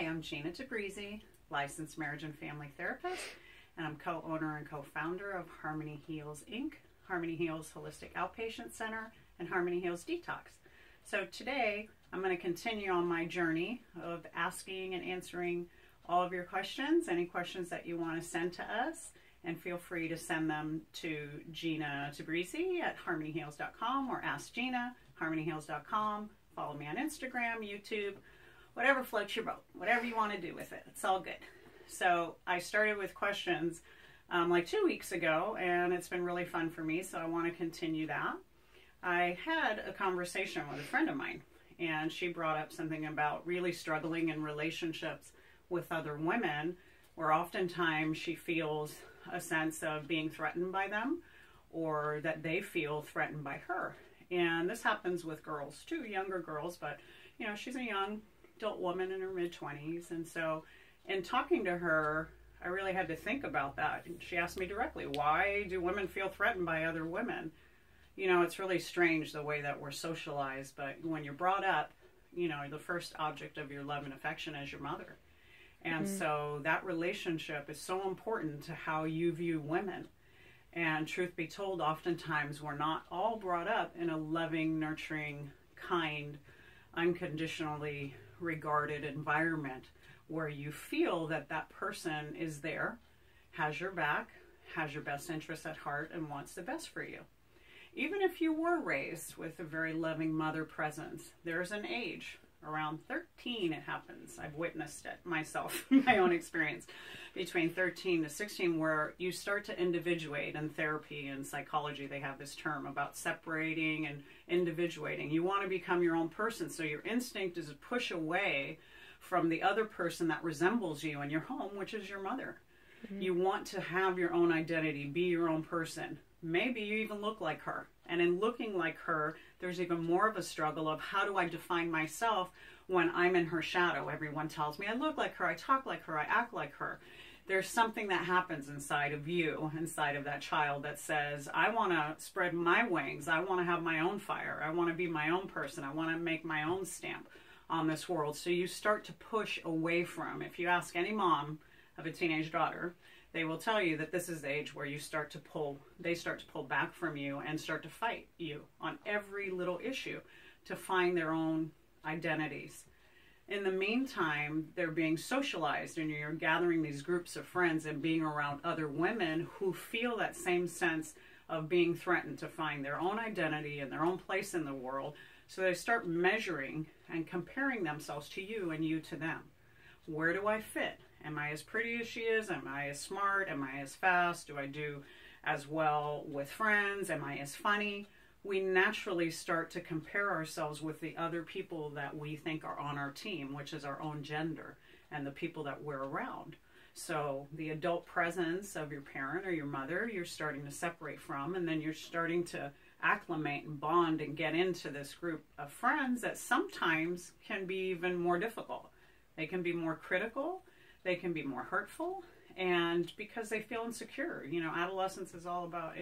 I'm Gina Tabrizy, licensed marriage and family therapist, and I'm co-owner and co-founder of Harmony Heals Inc., Harmony Heals Holistic Outpatient Center, and Harmony Heals Detox. So today, I'm going to continue on my journey of asking and answering all of your questions, any questions that you want to send to us, and feel free to send them to Gina Tabrizy at harmonyheals.com or Ask Gina, harmonyheals.com. Follow me on Instagram, YouTube, whatever floats your boat, whatever you want to do with it. It's all good. So I started with questions like 2 weeks ago, and it's been really fun for me, so I want to continue that. I had a conversation with a friend of mine, and she brought up something about really struggling in relationships with other women, where oftentimes she feels a sense of being threatened by them, or that they feel threatened by her. And this happens with girls too, younger girls, but you know, she's a young adult woman in her mid-20s, and so in talking to her, I really had to think about that. And she asked me directly, why do women feel threatened by other women? You know, it's really strange the way that we're socialized, but when you're brought up, you know, the first object of your love and affection is your mother. And so that relationship is so important to how you view women. And truth be told, oftentimes we're not all brought up in a loving, nurturing, kind, unconditionally regarded environment where you feel that that person is there, has your back, has your best interests at heart, and wants the best for you. Even if you were raised with a very loving mother presence, there's an age, around 13 it happens. I've witnessed it myself, my own experience, between 13 to 16, where you start to individuate. In therapy and psychology, they have this term about separating and individuating. You want to become your own person, so your instinct is to push away from the other person that resembles you in your home, which is your mother. You want to have your own identity, be your own person. Maybe you even look like her. And in looking like her, there's even more of a struggle of how do I define myself when I'm in her shadow? Everyone tells me I look like her, I talk like her, I act like her. There's something that happens inside of you, inside of that child, that says, I want to spread my wings. I want to have my own fire. I want to be my own person. I want to make my own stamp on this world. So you start to push away from. If you ask any mom of a teenage daughter, they will tell you that this is the age where you start to pull, they start to pull back from you and start to fight you on every little issue to find their own identities. In the meantime, they're being socialized, and you're gathering these groups of friends and being around other women who feel that same sense of being threatened to find their own identity and their own place in the world. So they start measuring and comparing themselves to you and you to them. Where do I fit? Am I as pretty as she is? Am I as smart? Am I as fast? Do I do as well with friends? Am I as funny? We naturally start to compare ourselves with the other people that we think are on our team, which is our own gender, and the people that we're around. So the adult presence of your parent or your mother, you're starting to separate from, and then you're starting to acclimate and bond and get into this group of friends that sometimes can be even more difficult. They can be more critical. They can be more hurtful, and because they feel insecure. You know, adolescence is all about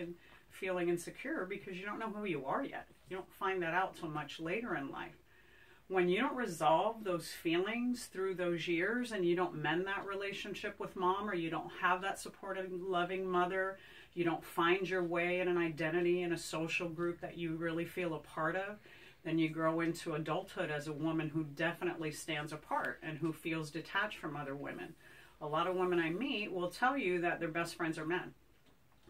feeling insecure because you don't know who you are yet. You don't find that out till much later in life. When you don't resolve those feelings through those years, and you don't mend that relationship with mom, or you don't have that supportive, loving mother, you don't find your way in an identity in a social group that you really feel a part of, then you grow into adulthood as a woman who definitely stands apart and who feels detached from other women. A lot of women I meet will tell you that their best friends are men,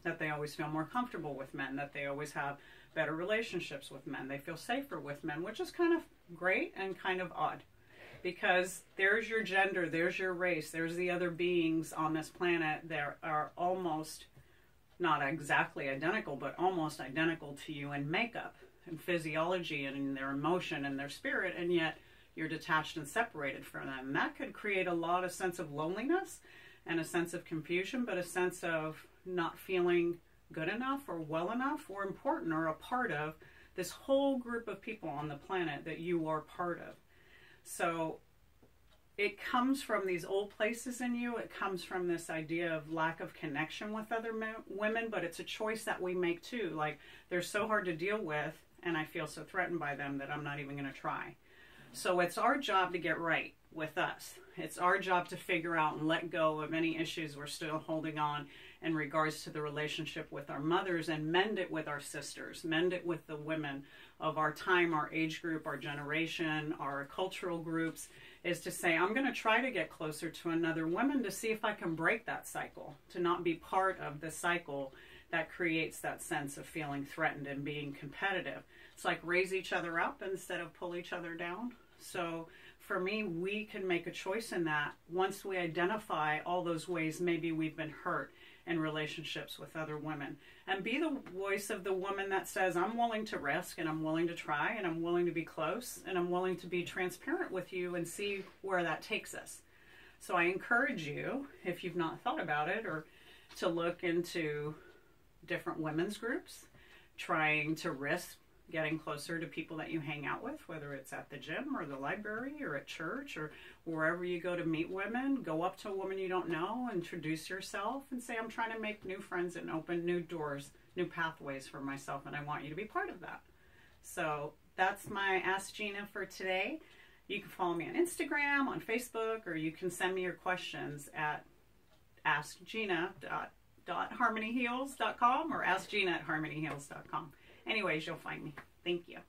that they always feel more comfortable with men, that they always have better relationships with men, they feel safer with men, which is kind of great and kind of odd, because there's your gender, there's your race, there's the other beings on this planet that are almost, not exactly identical, but almost identical to you in makeup and physiology and in their emotion and their spirit, and yet you're detached and separated from them. And that could create a lot of sense of loneliness and a sense of confusion, but a sense of not feeling good enough or well enough or important or a part of this whole group of people on the planet that you are part of. So it comes from these old places in you. It comes from this idea of lack of connection with other women, but it's a choice that we make too. Like, they're so hard to deal with, and I feel so threatened by them that I'm not even going to try. So it's our job to get right. with us. It's our job to figure out and let go of any issues we're still holding on in regards to the relationship with our mothers, and mend it with our sisters, mend it with the women of our time, our age group, our generation, our cultural groups, is to say, I'm going to try to get closer to another woman to see if I can break that cycle, to not be part of the cycle that creates that sense of feeling threatened and being competitive. It's like raise each other up instead of pull each other down. So for me, we can make a choice in that once we identify all those ways maybe we've been hurt in relationships with other women, and be the voice of the woman that says, I'm willing to risk, and I'm willing to try, and I'm willing to be close, and I'm willing to be transparent with you and see where that takes us. So I encourage you, if you've not thought about it, or to look into different women's groups, trying to risk getting closer to people that you hang out with, whether it's at the gym or the library or at church or wherever you go to meet women. Go up to a woman you don't know, introduce yourself, and say, I'm trying to make new friends and open new doors, new pathways for myself, and I want you to be part of that. So that's my Ask Gina for today. You can follow me on Instagram, on Facebook, or you can send me your questions at askgina.harmonyheals.com or askgina@harmonyheals.com. Anyways, you'll find me. Thank you.